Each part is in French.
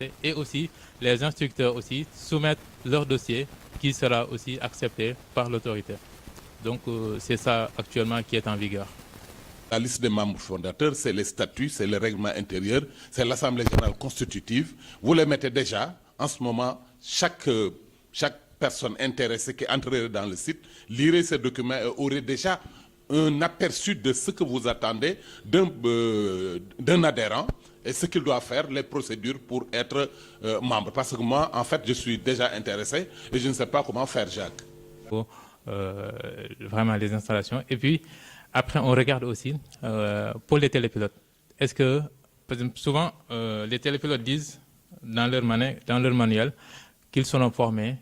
l'autorité. Et aussi, les instructeurs aussi soumettent leur dossier qui sera aussi accepté par l'autorité. Donc, c'est ça actuellement qui est en vigueur. La liste des membres fondateurs, c'est les statuts, c'est le règlement intérieur, c'est l'Assemblée générale constitutive. Vous les mettez déjà, en ce moment, chaque personne intéressée qui entrerait dans le site lirait ces documents et aurait déjà un aperçu de ce que vous attendez d'un adhérent et ce qu'il doit faire, les procédures pour être membre. Parce que moi, en fait, je suis déjà intéressé et je ne sais pas comment faire, Jacques. Vraiment les installations. Et puis, après, on regarde aussi pour les télépilotes. Est-ce que, par exemple, souvent, les télépilotes disent dans leur manuel qu'ils seront formés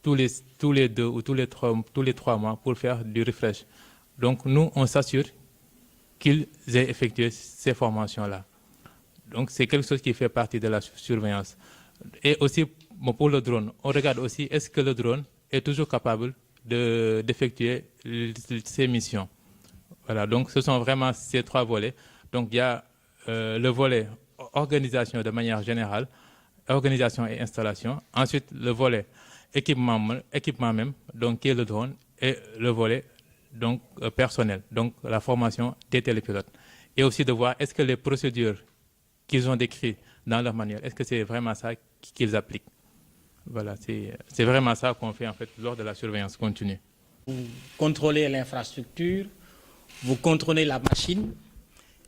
tous les 2 ou tous les 3 mois pour faire du refresh. Donc, nous, on s'assure qu'ils aient effectué ces formations-là. Donc, c'est quelque chose qui fait partie de la surveillance. Et aussi, bon, pour le drone, on regarde aussi est-ce que le drone est toujours capable d'effectuer ces missions. Voilà, donc ce sont vraiment ces 3 volets. Donc, il y a le volet organisation de manière générale, organisation et installation. Ensuite, le volet équipement même, donc qui est le drone, et le volet donc personnel, donc la formation des télépilotes. Et aussi de voir est-ce que les procédures qu'ils ont décrites dans leur manuel, est-ce que c'est vraiment ça qu'ils appliquent. Voilà, c'est vraiment ça qu'on fait en fait lors de la surveillance continue. Vous contrôlez l'infrastructure, vous contrôlez la machine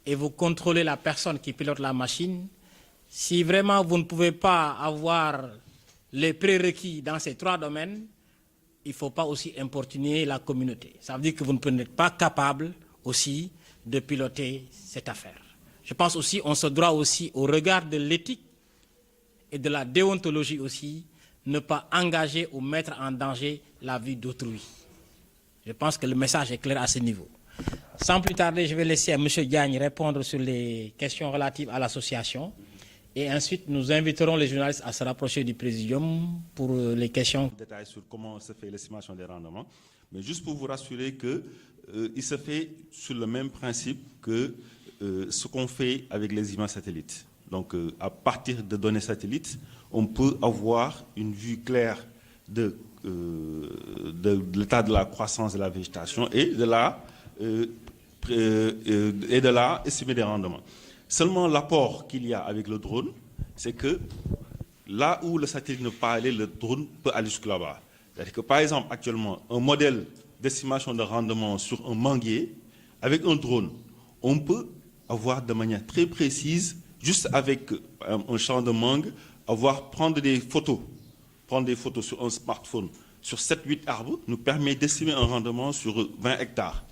et vous contrôlez la personne qui pilote la machine. Si vraiment vous ne pouvez pas avoir les prérequis dans ces 3 domaines, il ne faut pas aussi importuner la communauté. Ça veut dire que vous n'êtes pas capable aussi de piloter cette affaire. Je pense aussi on se doit aussi au regard de l'éthique et de la déontologie aussi, ne pas engager ou mettre en danger la vie d'autrui. Je pense que le message est clair à ce niveau. Sans plus tarder, je vais laisser à M. Diagne répondre sur les questions relatives à l'association. Et ensuite, nous inviterons les journalistes à se rapprocher du présidium pour les questions. Détails sur comment se fait l'estimation des rendements. Mais juste pour vous rassurer qu'il se fait sur le même principe que ce qu'on fait avec les images satellites. Donc, à partir de données satellites, on peut avoir une vue claire de l'état de la croissance de la végétation et de la estimée des rendements. Seulement l'apport qu'il y a avec le drone, c'est que là où le satellite ne peut pas aller, le drone peut aller jusque là-bas. C'est-à-dire que par exemple, actuellement, un modèle d'estimation de rendement sur un manguier, avec un drone, on peut avoir de manière très précise, juste avec un champ de mangue, prendre des photos sur un smartphone, sur 7-8 arbres, nous permet d'estimer un rendement sur 20 hectares.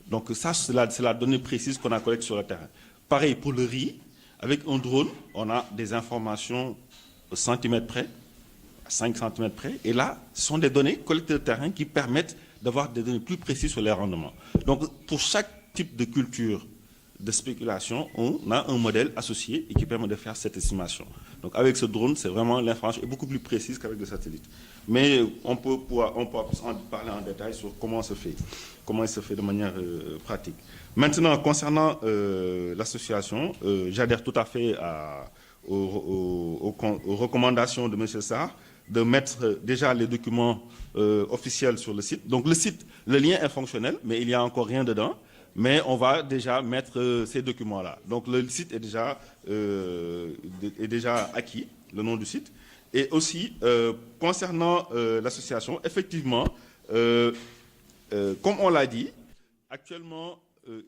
Donc ça, c'est la donnée précise qu'on a collectée sur le terrain. Pareil pour le riz, avec un drone, on a des informations au centimètre près, à 5 cm près, et là, ce sont des données collectées de terrain qui permettent d'avoir des données plus précises sur les rendements. Donc pour chaque type de culture de spéculation, on a un modèle associé et qui permet de faire cette estimation. Donc avec ce drone, c'est vraiment l'information est beaucoup plus précise qu'avec le satellite. Mais on peut en parler en détail sur comment il se fait de manière pratique. Maintenant, concernant l'association, j'adhère tout à fait aux recommandations de M. Sarr de mettre déjà les documents officiels sur le site. Donc le site, le lien est fonctionnel, mais il n'y a encore rien dedans. Mais on va déjà mettre ces documents-là. Donc le site est déjà acquis, le nom du site. Et aussi, concernant l'association, effectivement, comme on l'a dit, actuellement,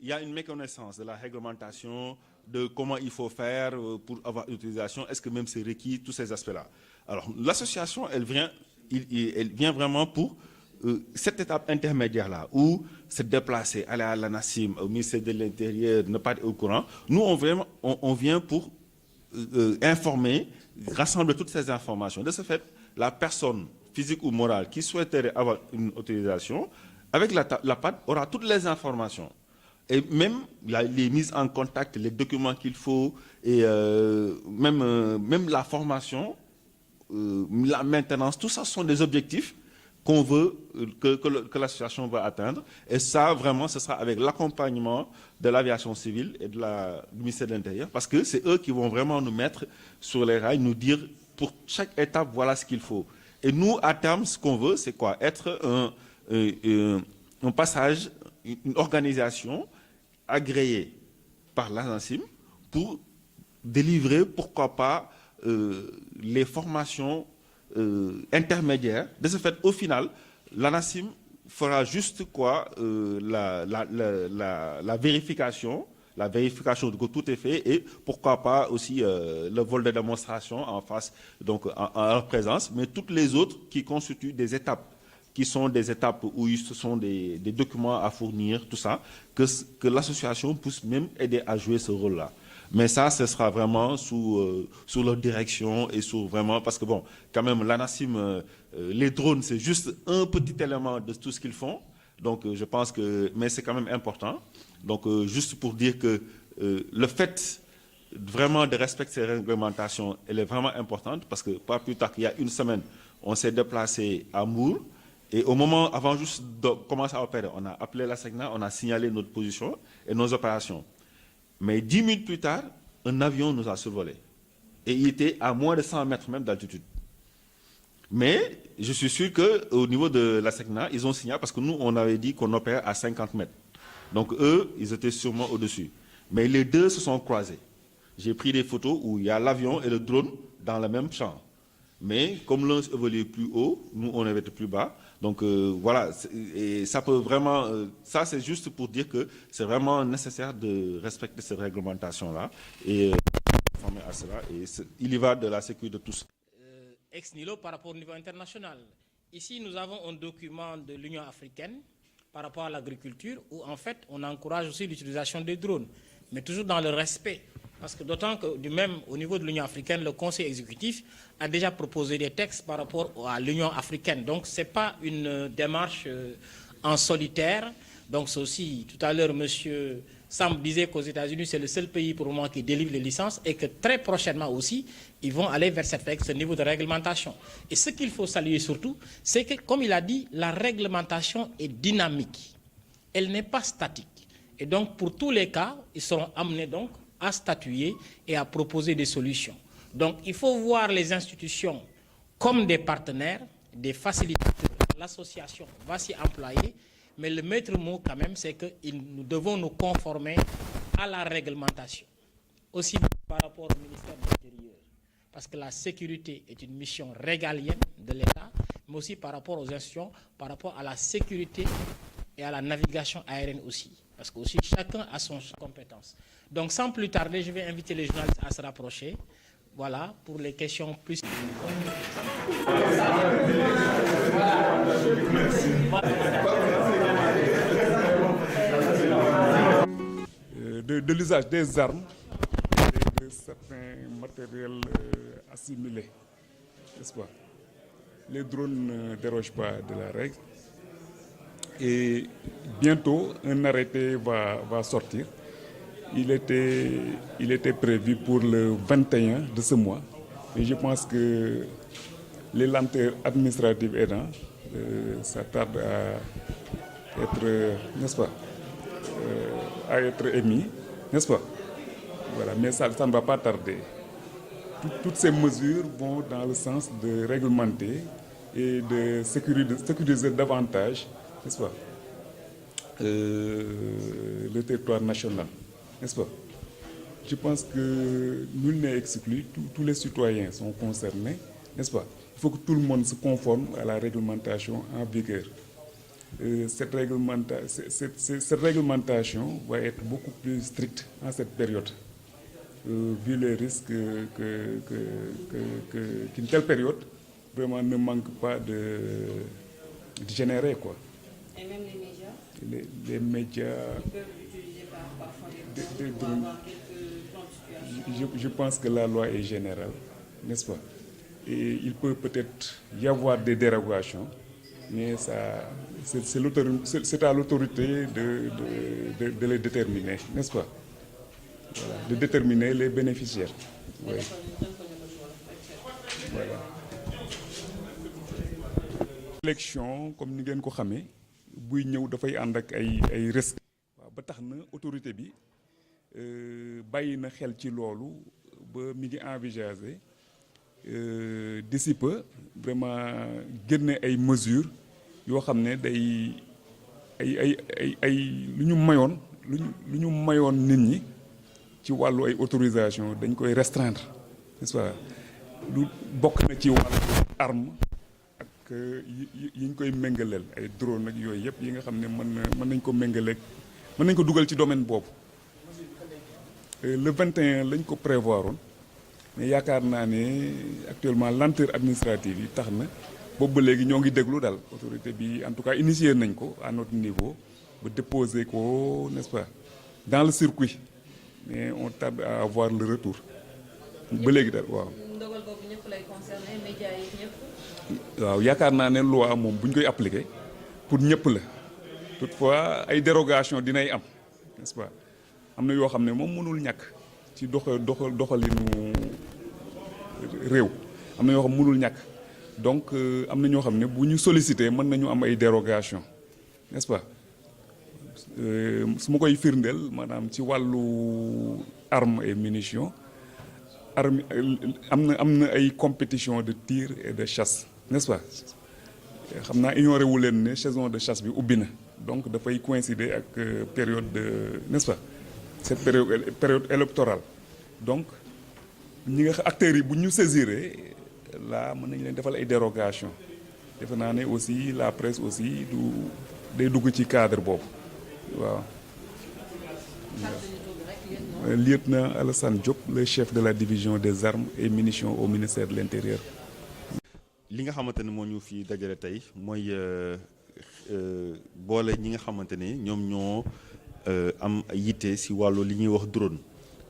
il y a une méconnaissance de la réglementation, de comment il faut faire pour avoir une utilisation, est-ce que même c'est requis, tous ces aspects-là. Alors, l'association, elle vient vraiment pour cette étape intermédiaire-là, où se déplacer, aller à l'ANACIM, au ministère de l'Intérieur, ne pas être au courant. Nous, on vient pour informer, rassembler toutes ces informations. De ce fait, la personne physique ou morale qui souhaiterait avoir une autorisation, avec la PAD, aura toutes les informations. Et même les mises en contact, les documents qu'il faut, et même la formation, la maintenance, tout ça sont des objectifs qu'on veut, que l'association va atteindre. Et ça, vraiment, ce sera avec l'accompagnement de l'aviation civile et du ministère de l'Intérieur, parce que c'est eux qui vont vraiment nous mettre sur les rails, nous dire pour chaque étape, voilà ce qu'il faut. Et nous, à terme, ce qu'on veut, c'est quoi? Être un passage, une organisation agréée par l'ANACIM pour délivrer, pourquoi pas, les formations intermédiaires. De ce fait, au final, l'ANACIM fera juste quoi? La vérification que tout est fait, et pourquoi pas aussi le vol de démonstration en face, donc en leur présence, mais toutes les autres qui constituent des étapes, qui sont des étapes où ce sont des documents à fournir, tout ça, que l'association puisse même aider à jouer ce rôle-là. Mais ça, ce sera vraiment sous leur direction et sous vraiment, parce que bon, quand même, l'ANACIM, les drones, c'est juste un petit élément de tout ce qu'ils font. Donc, je pense que, mais c'est quand même important. Donc, juste pour dire que le fait vraiment de respecter ces réglementations, elle est vraiment importante, parce que pas plus tard qu'il y a une semaine, on s'est déplacé à Mour, et au moment, avant juste de commencer à opérer, on a appelé la SECNA, on a signalé notre position et nos opérations. Mais 10 minutes plus tard, un avion nous a survolé. Et il était à moins de 100 mètres même d'altitude. Mais je suis sûr qu'au niveau de la SECNA, ils ont signalé, parce que nous, on avait dit qu'on opérait à 50 mètres. Donc eux, ils étaient sûrement au-dessus. Mais les deux se sont croisés. J'ai pris des photos où il y a l'avion et le drone dans le même champ. Mais comme l'un évoluait plus haut, nous, on était plus bas. Donc voilà, et ça peut vraiment... ça, c'est juste pour dire que c'est vraiment nécessaire de respecter ces réglementations-là et former à cela. Et il y va de la sécurité de tous. Ex nihilo par rapport au niveau international. Ici, nous avons un document de l'Union africaine par rapport à l'agriculture où, en fait, on encourage aussi l'utilisation des drones, mais toujours dans le respect. Parce que d'autant que, du même au niveau de l'Union africaine, le Conseil exécutif a déjà proposé des textes par rapport à l'Union africaine. Donc, ce n'est pas une démarche en solitaire. Donc, c'est aussi, tout à l'heure, M. Sam disait qu'aux États-Unis, c'est le seul pays pour le moment qui délivre les licences et que très prochainement aussi, ils vont aller vers ce niveau de réglementation. Et ce qu'il faut saluer surtout, c'est que, comme il a dit, la réglementation est dynamique. Elle n'est pas statique. Et donc, pour tous les cas, ils seront amenés donc à statuer et à proposer des solutions. Donc, il faut voir les institutions comme des partenaires, des facilitateurs. L'association va s'y employer, mais le maître mot quand même, c'est que nous devons nous conformer à la réglementation. Aussi par rapport au ministère de l'Intérieur, parce que la sécurité est une mission régalienne de l'État, mais aussi par rapport aux institutions, par rapport à la sécurité et à la navigation aérienne aussi. Parce que aussi chacun a son compétence. Donc sans plus tarder, je vais inviter les journalistes à se rapprocher. Voilà, pour les questions plus... De l'usage des armes et de certains matériels assimilés, n'est-ce pas? Les drones ne dérogent pas de la règle. Et bientôt, un arrêté va sortir. Il était prévu pour le 21 de ce mois. Et je pense que les lenteurs administratives aidant, ça tarde à être, n'est-ce pas, à être émis, n'est-ce pas? Voilà, mais ça ne va pas tarder. Toutes ces mesures vont dans le sens de réglementer et de sécuriser davantage, n'est-ce pas, le territoire national, n'est-ce pas? Je pense que nul n'est exclu, tous les citoyens sont concernés, n'est-ce pas? Il faut que tout le monde se conforme à la réglementation en vigueur. Cette réglementation va être beaucoup plus stricte en cette période, vu les risques qu'une telle période vraiment ne manque pas de générer, quoi. Et même les médias Les médias... Ils peuvent utiliser parfois des drones pour avoir quelques plans de situation. Je pense que la loi est générale, n'est-ce pas? Et il peut peut-être y avoir des dérogations, mais c'est à l'autorité de les déterminer, n'est-ce pas? Voilà, de déterminer les bénéficiaires. Oui. Voilà. élection comme ni ngeen ko xamee buy ñëw dafay ànd ak ay risques. waaw ba tax na autorité bi bàyyi na xel ci loolu ba mi ngi envisager d'ici peu vraiment génne ay mesures yoo xam ne day ay lu ñu mayoon nit ñi ci wàllu ay autorisation dañ koy restreindre n'est-ce pas lu bokk na ci wàllu arme ak yi ñu koy méngaleel ay drone ak yooyu yëpp yi nga xam ne mën nañ ko méngaleeg mën nañ ko dugal ci domaine boobu le 21 lañ ko prévoiroon mais yaakaar naa ne actuellement lenteur administrative yi tax na boobu ba léegi ñoo ngi déglu daal autorité bi en tout cas initié nañ ko à notre niveau ba déposer ko n'est-ce pas dans le circuit mais on tarde à avoir le retour ba léegi daal waaw. ndogal boobu ñëpp lay concerner médias yi ñëpp. waaw yaakaar naa ne loi moom bu ñu koy appliquer pour ñëpp la toutefois ay dérogation dinay am n'est-ce pas am na yoo xam ne moom mënul ñàkk ci doxalinu réew am na yoo xam mënul ñàkk donc am na ñoo xam ne bu ñu solliciter mën nañu am ay dérogation n'est-ce pas su ma koy firndeel maanaam ci wàllu arme et munitions arme am na ay compétition de tir et de chasse n'est-ce pas xam naa ignoré wu leen ne saison de chasse bi ubbi na donc dafay coïncider ak période de n'est-ce pas cette période électorale donc ñi nga acteurs yi bu ñu saisiré là mën nañu leen defal ay dérogation defe naa ne aussi la presse aussi day dugg ci cadre boobu waaw. Lieutenant Alassane Diop le chef de la division des armes et munitions au ministère de l'Intérieur. li nga xamante ne moo ñu fi dajale tey mooy boole ñi nga xamante ne ñoom ñoo am yitte ci wàllu li ñuy wax drone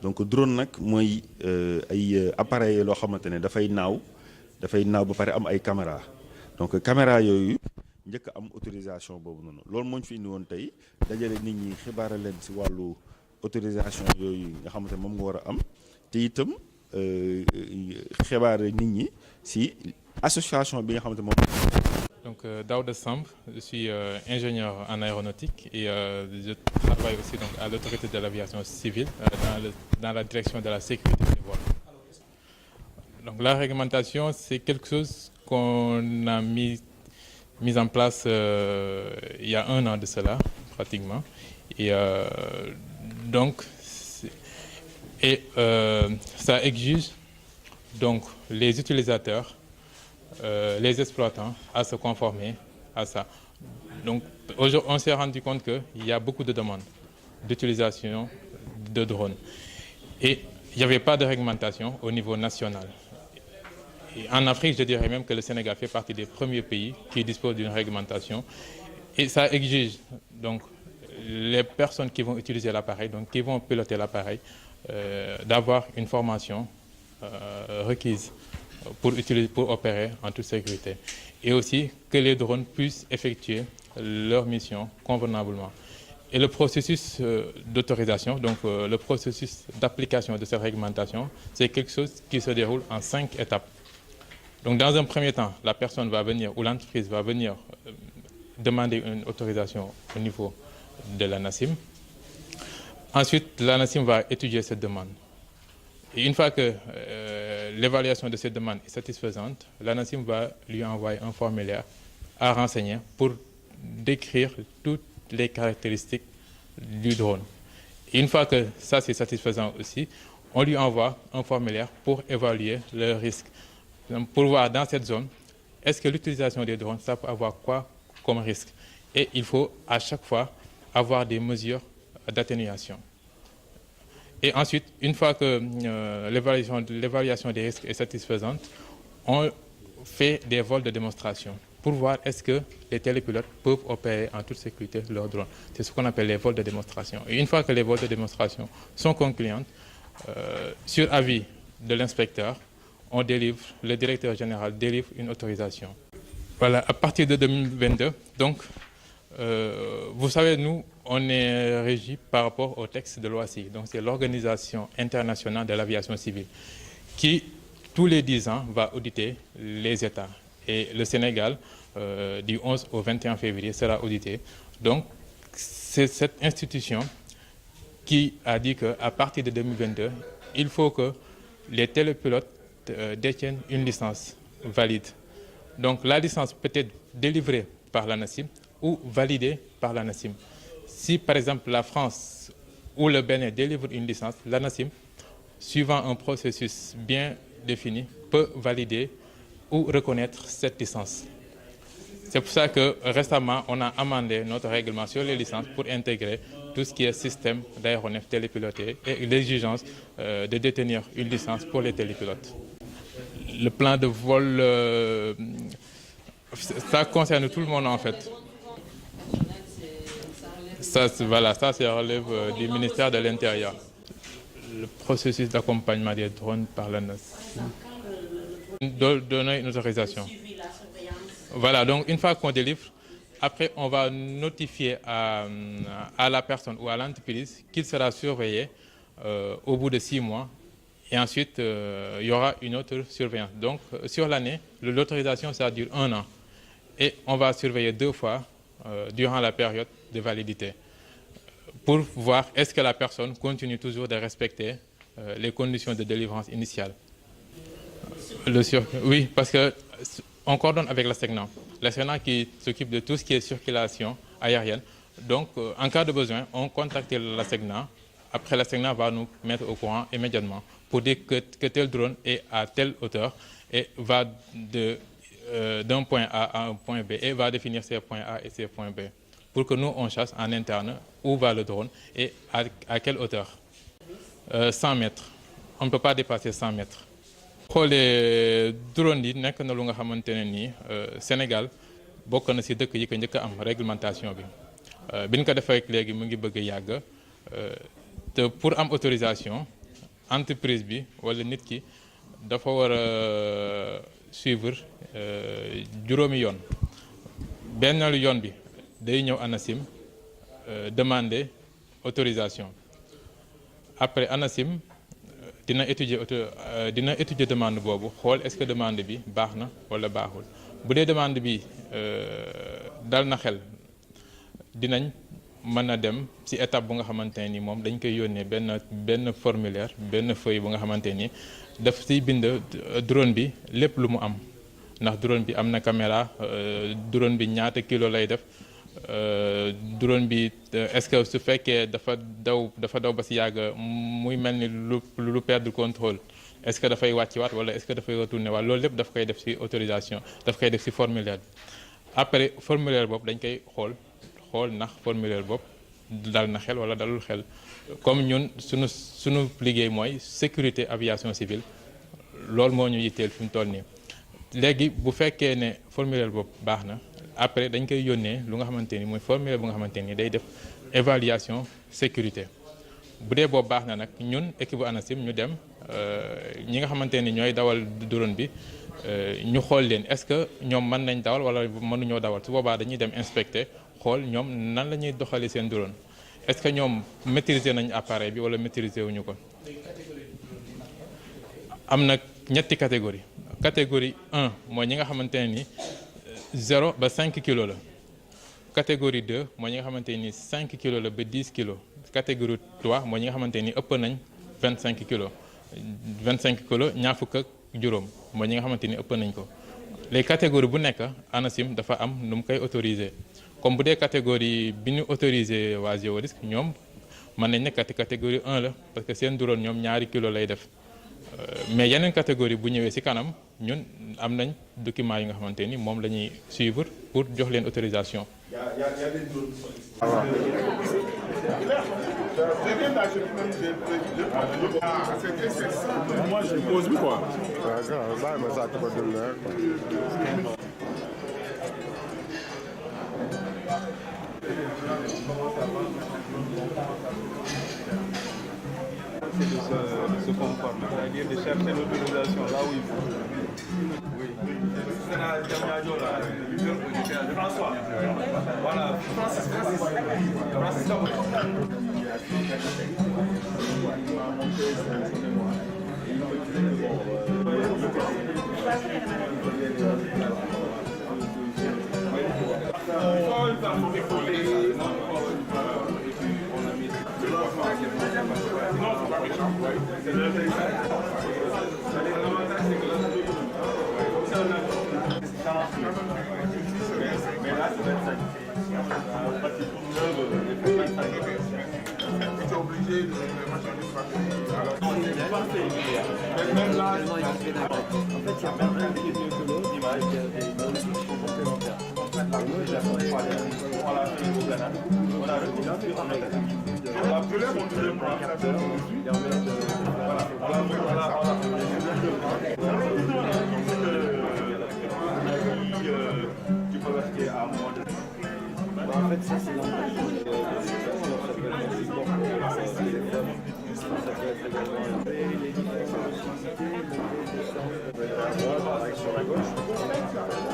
donc drone nag mooy ay appareil loo xamante ne dafay naaw ba pare am ay caméra donc caméra yooyu njëkk am autorisation boobu noonu loolu moo ñu fi indi woon tey dajale nit ñi xibaara leen ci wàllu autorisation yooyu nga xamante ne moom nga war a am te itam xibaara nit ñi ci association bi nga xamante moom. Donc Daouda Samb, je suis ingénieur en aéronautique et je travaille aussi donc à l'autorité de l'aviation civile dans la direction de la sécurité des vols. Donc la réglementation, c'est quelque chose qu'on a mis en place il y a 1 an de cela pratiquement et donc ça exige donc les utilisateurs, les exploitants à se conformer à ça. Donc aujourd'hui, on s'est rendu compte qu'il y a beaucoup de demandes d'utilisation de drones et il n'y avait pas de réglementation au niveau national. Et en Afrique, je dirais même que le Sénégal fait partie des premiers pays qui disposent d'une réglementation et ça exige donc les personnes qui vont utiliser l'appareil, donc qui vont piloter l'appareil, d'avoir une formation requise pour opérer en toute sécurité et aussi que les drones puissent effectuer leur mission convenablement. Et le processus d'autorisation, donc le processus d'application de cette réglementation, c'est quelque chose qui se déroule en 5 étapes. Donc dans un premier temps, la personne va venir ou l'entreprise va venir demander une autorisation au niveau de l'ANACIM. Ensuite, l'ANACIM va étudier cette demande. Et une fois que l'évaluation de cette demande est satisfaisante, l'ANACIM va lui envoyer un formulaire à renseigner pour décrire toutes les caractéristiques du drone. Et une fois que ça c'est satisfaisant aussi, on lui envoie un formulaire pour évaluer le risque. Donc, pour voir dans cette zone, est-ce que l'utilisation des drones, ça peut avoir quoi comme risque? Et il faut à chaque fois avoir des mesures d'atténuation. Et ensuite, une fois que l'évaluation des risques est satisfaisante, on fait des vols de démonstration pour voir est-ce que les télépilotes peuvent opérer en toute sécurité leurs drones. C'est ce qu'on appelle les vols de démonstration. Et une fois que les vols de démonstration sont concluants, sur avis de l'inspecteur, le directeur général délivre une autorisation. Voilà, à partir de 2022, donc, vous savez, nous, on est régi par rapport au texte de l'OACI. Donc, c'est l'Organisation internationale de l'aviation civile qui, tous les 10 ans, va auditer les États. Et le Sénégal du 11 au 21 février sera audité. Donc, c'est cette institution qui a dit qu'à partir de 2022, il faut que les télépilotes détiennent une licence valide. Donc, la licence peut être délivrée par l'ANACIM ou validée par l'ANACIM. Si, par exemple, la France ou le Bénin délivre une licence, l'ANACIM, suivant un processus bien défini, peut valider ou reconnaître cette licence. C'est pour ça que récemment, on a amendé notre règlement sur les licences pour intégrer tout ce qui est système d'aéronefs télépilotés et l'exigence de détenir une licence pour les télépilotes. Le plan de vol, ça concerne tout le monde en fait. Ça, ça relève du ministère de l'Intérieur. Le processus d'accompagnement des drones par la NACIM. Donner une autorisation. Voilà, donc une fois qu'on délivre, après on va notifier à la personne ou à l'entreprise qu'il sera surveillé au bout de 6 mois. Et ensuite, il y aura une autre surveillance. Donc, sur l'année, l'autorisation, ça dure 1 an. Et on va surveiller 2 fois durant la période de validité pour voir est-ce que la personne continue toujours de respecter les conditions de délivrance initiale. Oui, parce qu'on coordonne avec la SECNA. La SECNA qui s'occupe de tout ce qui est circulation aérienne. Donc, en cas de besoin, on contacte la SECNA. Après, la SECNA va nous mettre au courant immédiatement pour dire que tel drone est à telle hauteur et va d'un point A à un point B et va définir ses points A et ses points B pour que nous, on chasse en interne où va le drone et à quelle hauteur. 100 mètres. On ne peut pas dépasser 100 mètres. xoolee drone yi nekk na lu nga xamante ne nii Sénégal bokk na ci dëkk yi ko njëkk a am réglementation bi bi ñu ko defee léegi mu ngi bëgg a yàgg te pour am autorisation entreprise bi walla nit ki dafa war a suivre juróomi yoon benneelu yoon bi day ñëw ANACIM demander autorisation après ANACIM dina étudier demande boobu xool est-ce que demande bi baax na walla baaxul bu dee demande bi dal na xel dinañ mën a dem ci étape bu nga xamante ni moom dañ koy yónnee benn formulaire benn feuille bu nga xamante ni daf ciy bind drone bi lépp lu mu am ndax drone bi am na caméra drone bi ñaata kilo lay def drone bi est-ce que su fekkee dafa daw ba ci yàgg muy mel ni lu perdre contrôle est-ce que dafay wàcciwaat walla est-ce que dafay retourner waat loolu lépp daf koy def ci autorisation daf koy def ci formulaire bi après formulaire boobu dañ koy xool ndax formulaire boobu dal na xel walla dalul xel comme ñun sunu liggéey mooy sécurité aviation civile loolu moo ñu yitteel fi mu toll nii léegi bu fekkee ne formulaire boobu baax na après dañ koy yónnee lu nga xamante ni mooy formulaire bu nga xamante ni day def évaluation sécurité bu dee boobu baax na nag ñun équipe bu ANACIM ñu dem ñi nga xamante ni ñooy dawal drone bi ñu xool leen est-ce que ñoom mën nañ dawal walla mënuñoo dawal su boobaa dañuy dem inspecter xool ñoom nan la ñuy doxalee seen drone est-ce que ñoom maîtriser nañ appareil bi walla maîtriser wuñu ko. am na ñetti catégorie catégorie 1 mooy ñi nga xamante ne ni 0 ba 5 kilos la catégorie 2 mooy ñi nga xamante ni 5 kilos la ba 10 kilos catégorie 3 mooy ñi nga xamante ni ëpp nañ 25 kilos 25 kilos ñaar fukk ak juróom mooy ñi nga xamante ni ëpp nañ ko. les catégories bu nekk ANACIM dafa am nu mu koy autoriser comme bu dee catégorie bi ñu autorisé waa Géorisque ñoom mën nañ ne catégorie 1 la parce que seen drone ñoom ñaari kilos lay def. Mais yeneen catégorie bu ñëwee ci kanam ñun am nañ document yi nga xamante ni moom la ñuy suivre pour jox leen autorisation. Moi je pose bi quoi. De se conformer, c'est-à-dire de chercher l'autorisation là où il faut. Oui. François. Voilà. Francis. En fait, ça, c'est l'emballage. Ça peut être aussi bon pour la sensibilité. Ça peut être également les différentes sensibilités, les descentes, sur la gauche.